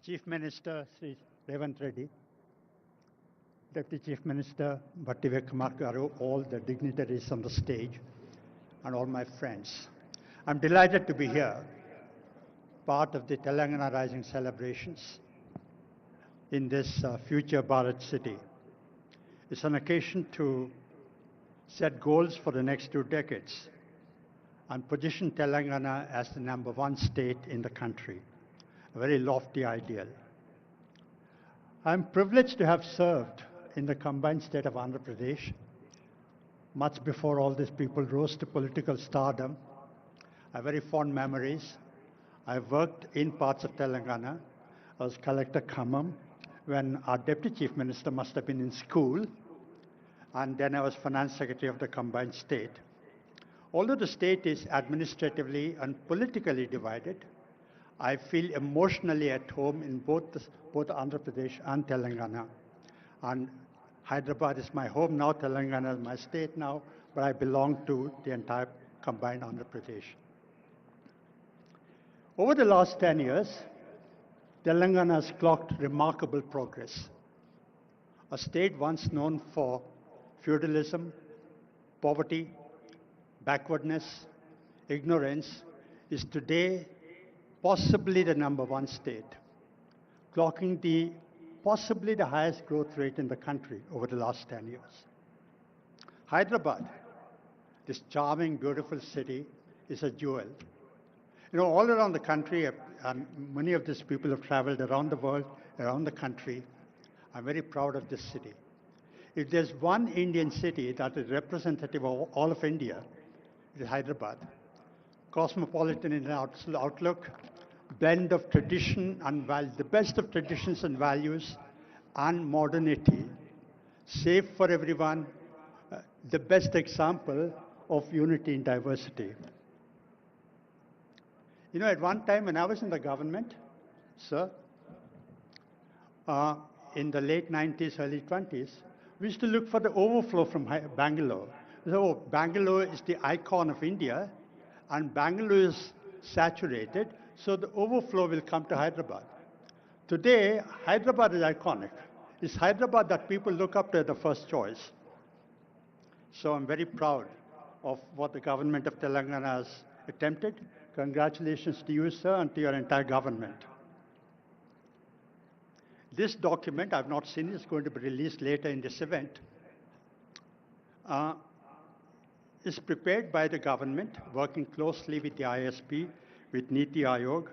Chief Minister Sri Revanth Reddy, Deputy Chief Minister Bhakti Garu, all the dignitaries on the stage, and all my friends. I'm delighted to be here, part of the Telangana Rising celebrations in this future Bharat city. It's an occasion to set goals for the next 2 decades and position Telangana as the #1 state in the country, a very lofty ideal. I'm privileged to have served in the combined state of Andhra Pradesh much before all these people rose to political stardom. I have very fond memories. I worked in parts of Telangana. I was Collector Khammam when our Deputy Chief Minister must have been in school, and then I was Finance Secretary of the combined state. Although the state is administratively and politically divided, I feel emotionally at home in both Andhra Pradesh and Telangana. And Hyderabad is my home now, Telangana is my state now, but I belong to the entire combined Andhra Pradesh. Over the last 10 years, Telangana has clocked remarkable progress. A state once known for feudalism, poverty, backwardness, ignorance, is today possibly the #1 state, clocking possibly the highest growth rate in the country over the last 10 years. Hyderabad, this charming, beautiful city, is a jewel. You know, all around the country, and many of these people have traveled around the world, around the country. I'm very proud of this city. If there's one Indian city that is representative of all of India, it is Hyderabad. Cosmopolitan in outlook, blend of tradition and the best of traditions and values and modernity, safe for everyone, the best example of unity in diversity. You know, at one time when I was in the government, sir, in the late 90s, early 20s, we used to look for the overflow from Bangalore. So Bangalore is the icon of India, and Bangalore is saturated, so the overflow will come to Hyderabad. Today, Hyderabad is iconic. It's Hyderabad that people look up to as the first choice. So I'm very proud of what the government of Telangana has attempted. Congratulations to you, sir, and to your entire government. This document, I've not seen it, it's going to be released later in this event, is prepared by the government, working closely with the ISP, with Niti Aayog,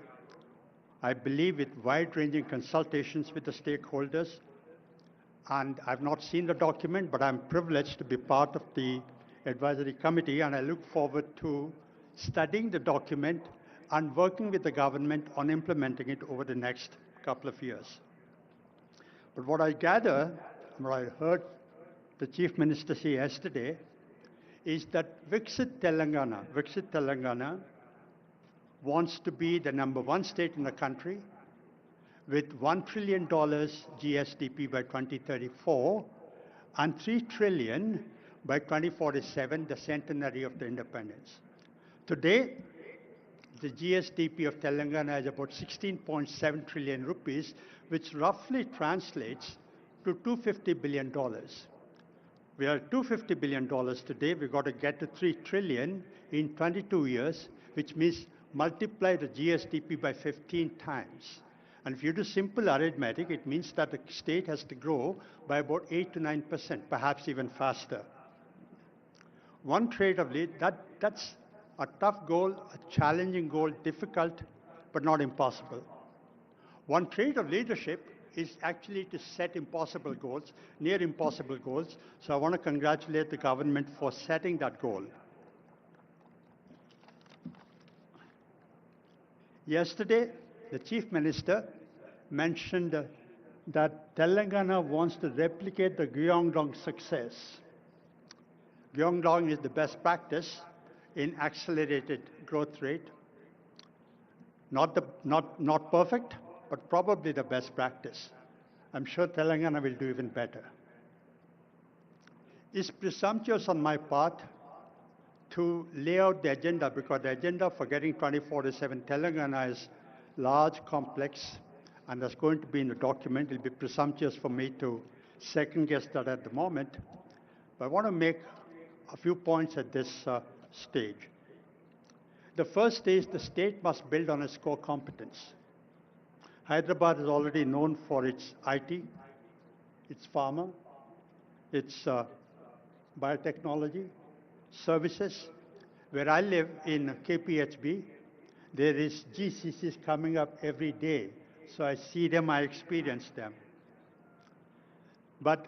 I believe with wide-ranging consultations with the stakeholders. And I've not seen the document, but I'm privileged to be part of the advisory committee, and I look forward to studying the document and working with the government on implementing it over the next couple of years. But what I gather, what I heard the Chief Minister say yesterday, is that Viksit Telangana wants to be the #1 state in the country with $1 trillion GSDP by 2034 and $3 trillion by 2047, the centenary of the independence. Today, the GSDP of Telangana is about 16.7 trillion rupees, which roughly translates to $250 billion. We are at $250 billion today. We've got to get to $3 trillion in 22 years, which means multiply the GSDP by 15 times. And if you do simple arithmetic, it means that the state has to grow by about 8 to 9%, perhaps even faster. One trait of lead, that's a tough goal, a challenging goal, difficult, but not impossible. One trait of leadership is actually to set impossible goals, near impossible goals. So I want to congratulate the government for setting that goal. Yesterday, the Chief Minister mentioned that Telangana wants to replicate the Gyeongdong success. Gyeongdong is the best practice in accelerated growth rate. Not perfect, but probably the best practice. I'm sure Telangana will do even better. It's presumptuous on my part to lay out the agenda, because the agenda for getting 2047 Telangana is large, complex, and that's going to be in the document. It will be presumptuous for me to second guess that at the moment. But I want to make a few points at this stage. The first is the state must build on its core competence. Hyderabad is already known for its IT, its pharma, its biotechnology, services. Where I live in KPHB, there is GCCs coming up every day. So I see them, I experience them. But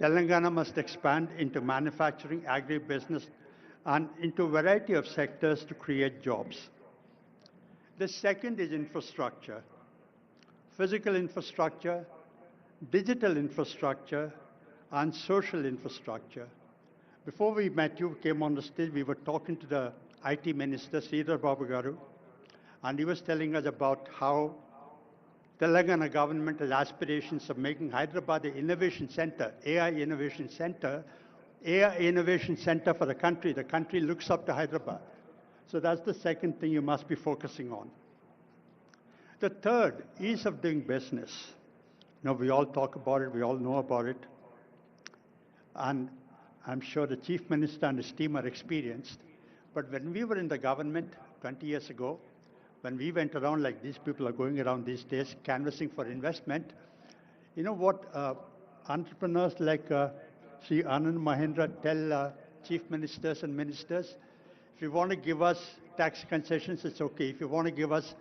Telangana must expand into manufacturing, agribusiness, and into a variety of sectors to create jobs. The second is infrastructure. Physical infrastructure, digital infrastructure, and social infrastructure. Before we met, you came on the stage, we were talking to the IT Minister, Sridhar Babu Garu, and he was telling us about how Telangana government has aspirations of making Hyderabad the innovation center, AI innovation center for the country. The country looks up to Hyderabad. So that's the second thing you must be focusing on. The third, ease of doing business. Now, we all talk about it, we all know about it. And I'm sure the Chief Minister and his team are experienced. But when we were in the government 20 years ago, when we went around like these people are going around these days, canvassing for investment, you know what entrepreneurs like Sri Anand Mahindra tell chief ministers and ministers? If you want to give us tax concessions, it's okay. If you want to give us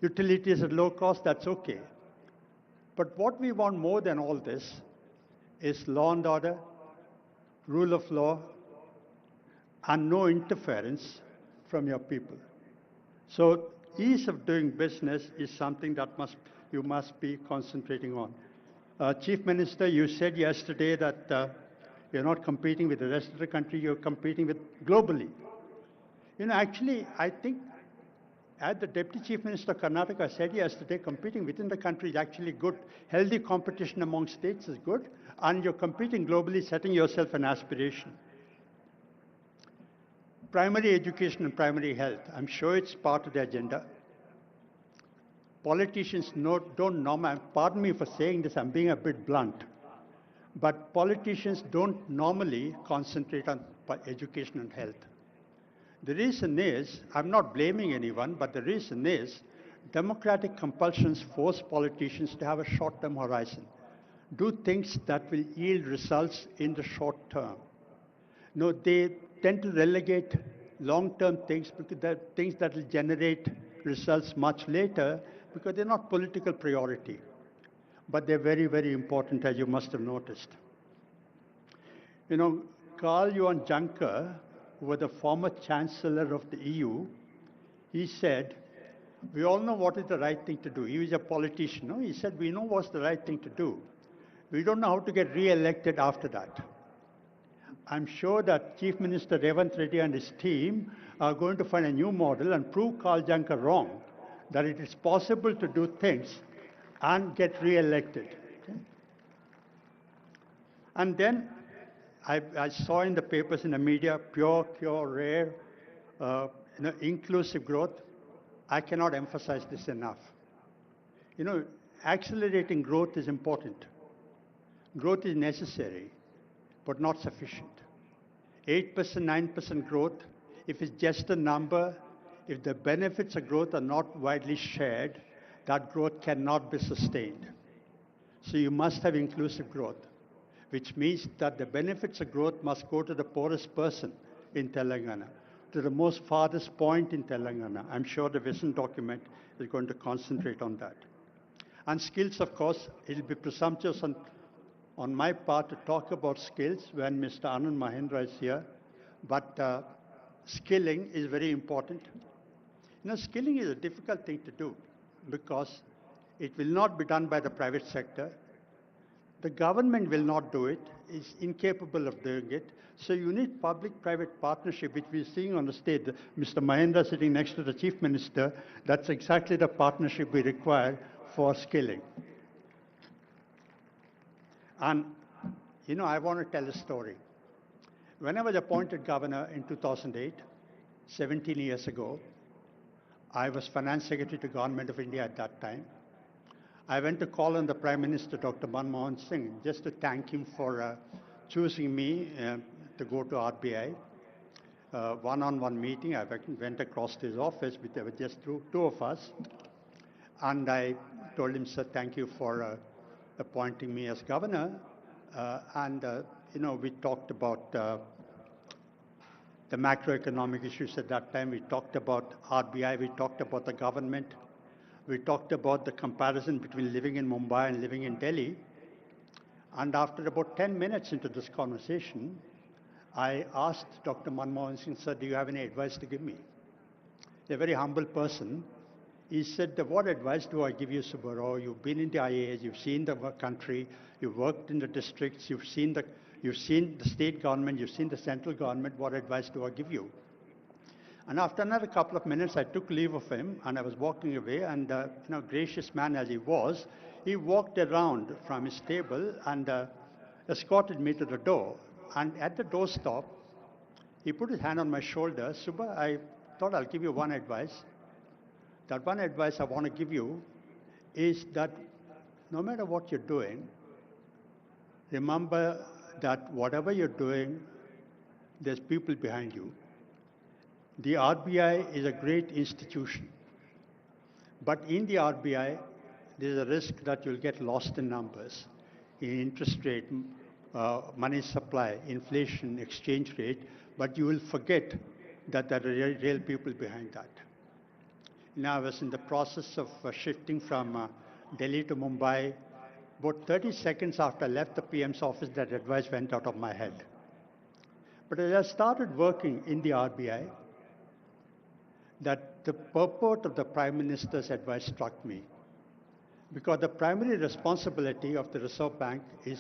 utilities at low cost, that's okay. But what we want more than all this is law and order, rule of law, and no interference from your people. So ease of doing business is something that you must be concentrating on. Chief Minister, you said yesterday that you're not competing with the rest of the country, you're competing with globally. You know, actually, I think as the Deputy Chief Minister of Karnataka said yesterday, competing within the country is actually good. Healthy competition among states is good, and you're competing globally, setting yourself an aspiration. Primary education and primary health, I'm sure it's part of the agenda. Politicians don't normally, pardon me for saying this, I'm being a bit blunt, but politicians don't normally concentrate on education and health. The reason is, I'm not blaming anyone, but the reason is democratic compulsions force politicians to have a short-term horizon. Do things that will yield results in the short term. No, they tend to relegate long-term things, because they're things that will generate results much later, because they're not political priority. But they're very, very important, as you must have noticed. You know, Karl Johan Juncker, who was the former Chancellor of the EU, he said, we all know what is the right thing to do. He was a politician. No? He said, we know what's the right thing to do. We don't know how to get re-elected after that. I'm sure that Chief Minister Revanth Reddy and his team are going to find a new model and prove Karl Juncker wrong, that it is possible to do things and get re-elected. Okay? And then I saw in the papers, in the media, pure, rare, inclusive growth. I cannot emphasize this enough. You know, accelerating growth is important. Growth is necessary, but not sufficient. 8%, 9% growth, if it's just a number, if the benefits of growth are not widely shared, that growth cannot be sustained. So you must have inclusive growth, which means that the benefits of growth must go to the poorest person in Telangana, to the most farthest point in Telangana. I'm sure the vision document is going to concentrate on that. And skills, of course, it will be presumptuous on my part to talk about skills when Mr. Anand Mahindra is here, but skilling is very important. You know, skilling is a difficult thing to do because it will not be done by the private sector. The government will not do it, is incapable of doing it. So you need public-private partnership, which we're seeing on the stage. Mr. Mahindra sitting next to the Chief Minister, that's exactly the partnership we require for skilling. And, you know, I want to tell a story. When I was appointed governor in 2008, 17 years ago, I was Finance Secretary to Government of India at that time. I went to call on the Prime Minister, Dr. Manmohan Singh, just to thank him for choosing me to go to RBI. One-on-one meeting, I went across to his office, there were just two of us. And I told him, sir, thank you for appointing me as governor. We talked about the macroeconomic issues at that time. We talked about RBI, we talked about the government. We talked about the comparison between living in Mumbai and living in Delhi. And after about 10 minutes into this conversation, I asked Dr. Manmohan Singh, sir, do you have any advice to give me? A very humble person. He said, what advice do I give you, Subbarao? You've been in the IAS, you've seen the country, you've worked in the districts, you've seen the state government, you've seen the central government. What advice do I give you? And after another couple of minutes, I took leave of him, and I was walking away, and gracious man as he was, he walked around from his table and escorted me to the door. And at the doorstop, he put his hand on my shoulder. Subba, I thought I'll give you one advice. That one advice I want to give you is that no matter what you're doing, remember that whatever you're doing, there's people behind you. The RBI is a great institution. But in the RBI, there's a risk that you'll get lost in numbers, in interest rate, money supply, inflation, exchange rate, but you will forget that there are real people behind that. Now, I was in the process of shifting from Delhi to Mumbai. About 30 seconds after I left the PM's office, that advice went out of my head. But as I started working in the RBI, that the purport of the Prime Minister's advice struck me. Because the primary responsibility of the Reserve Bank is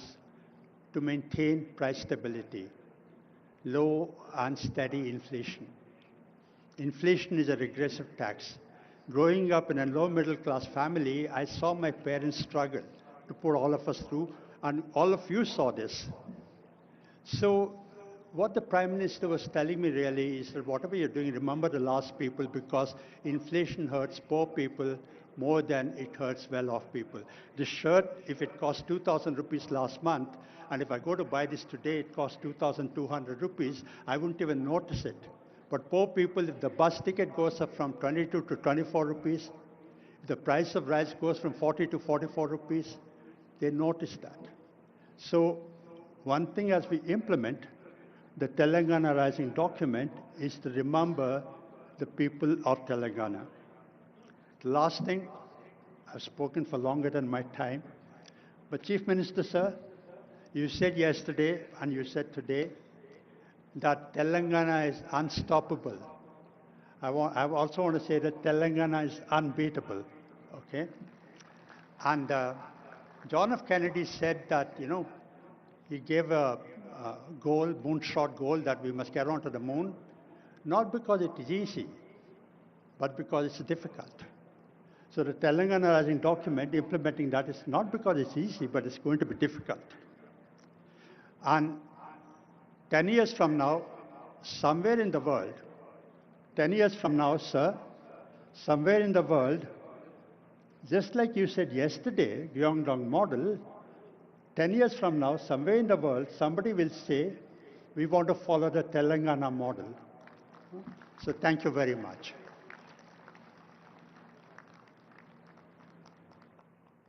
to maintain price stability, low and steady inflation. Inflation is a regressive tax. Growing up in a low middle class family, I saw my parents struggle to put all of us through, and all of you saw this. So what the Prime Minister was telling me really is that whatever you're doing, remember the last people, because inflation hurts poor people more than it hurts well-off people. This shirt, if it cost 2,000 rupees last month, and if I go to buy this today, it costs 2,200 rupees, I wouldn't even notice it. But poor people, if the bus ticket goes up from 22 to 24 rupees, if the price of rice goes from 40 to 44 rupees, they notice that. So one thing as we implement the Telangana Rising document is to remember the people of Telangana. The last thing, I've spoken for longer than my time, but Chief Minister, sir, you said yesterday and you said today that Telangana is unstoppable. I also want to say that Telangana is unbeatable, okay? And John F. Kennedy said that, he gave a goal, moonshot goal, that we must get onto the moon, not because it is easy, but because it's difficult. So the Telangana Rising document, implementing that is not because it's easy, but it's going to be difficult. And 10 years from now, somewhere in the world, 10 years from now, sir, somewhere in the world, just like you said yesterday, Gyeongdong model, 10 years from now, somewhere in the world, somebody will say, we want to follow the Telangana model. So thank you very much.